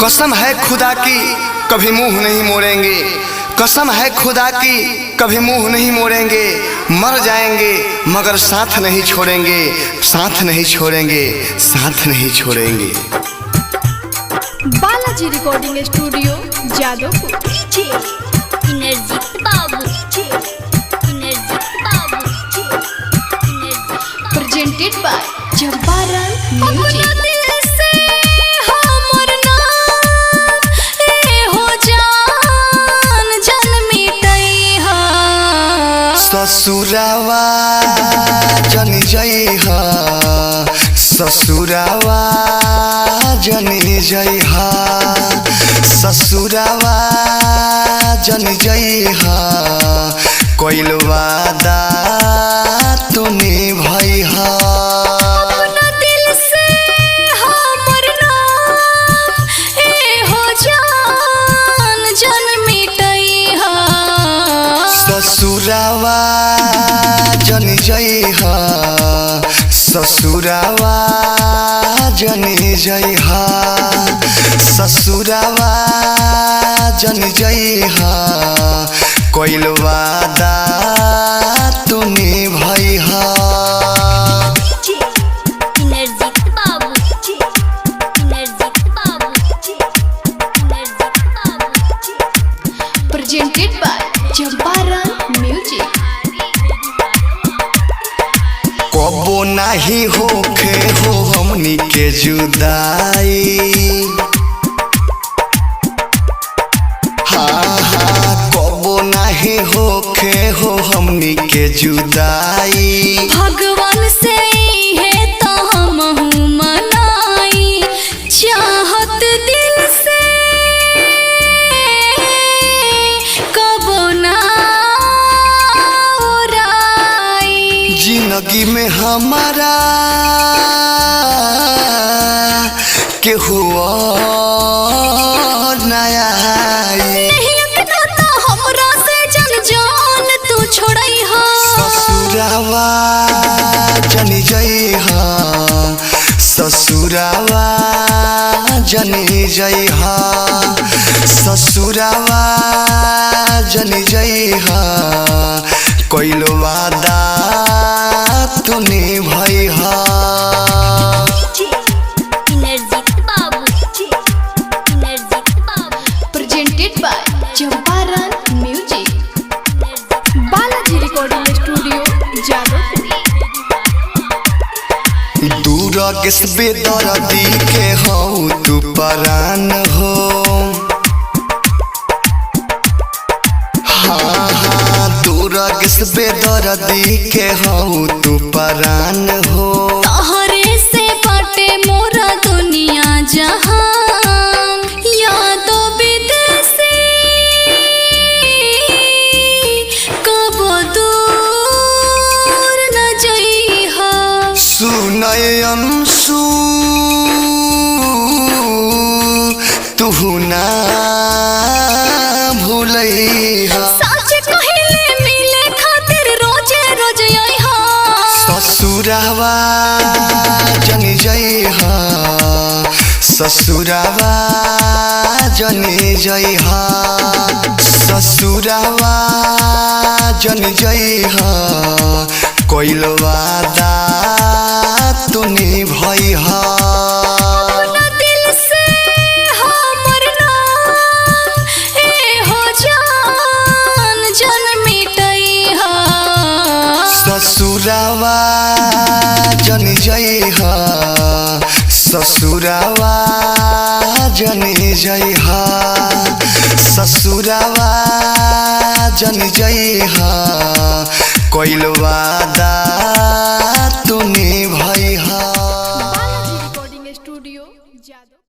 कसम है खुदा की कभी मुंह नहीं मोड़ेंगे, कसम है खुदा की कभी मुंह नहीं मोड़ेंगे। मर जाएंगे मगर साथ नहीं छोड़ेंगे, साथ नहीं छोड़ेंगे, साथ नहीं छोड़ेंगे। Balaji recording studio Jadavpur. Presented by Jabbaran music. ससुरावा जनी जइहा, ससुरावा जनी जइहा, ससुरावा जनी जइहा। कोइल वादा तू निभइहा। अपना दिल से हमर नाम ए हो जान जन मिटइहा। ससुरावा जनी जइहा, ससुरावा जनी जइहा, ससुरावा जनी जइहा। कोइल वादा तू निभइहा। Presented by Jabbaran music. कबो नाही होखे हो हमनी के जुदाई। हाँ हाँ कबो नाही होखे हो हमनी के जुदाई। भगवान से है तो हम मनाई चाहत दिल से कबो ना उड़ाई। जिंदगी में हमारा केहू और नया हमरा से जन जान तू छोड़इहा। ससुरावा जनी जइहा, ससुरावा जनी जइहा, ससुरावा जनी जइहा। कोइल वादा तू निभइहा। Presented by Jabbaran music. Balaji recording studio Jadavpur. दूर किस बेदर्दी के हो तू परान हो। हाँ हाँ दूर किस बेदर्दी के हो तू परान हो। तोहरे से बाटे मोरा दुनिया जहां यादो विदेशी कबो दूर न जइहा। सुनय अंशु तुहु ना भूलइहा। सच कहिले मिले खातिर रोजे रोज आइहा। ससुरावा जनी जइहा, ससुरावा जनी जइहा, ससुरावा जनी जइहा। कोइल वादा तू निभइहा। अपना दिल से हमर नाम ए हो जान जन मिटइहा। ससुरावा जनी जइहा, ससुरावा जनी जइहा, ससुरावा जनी जइहा। कोइल वादा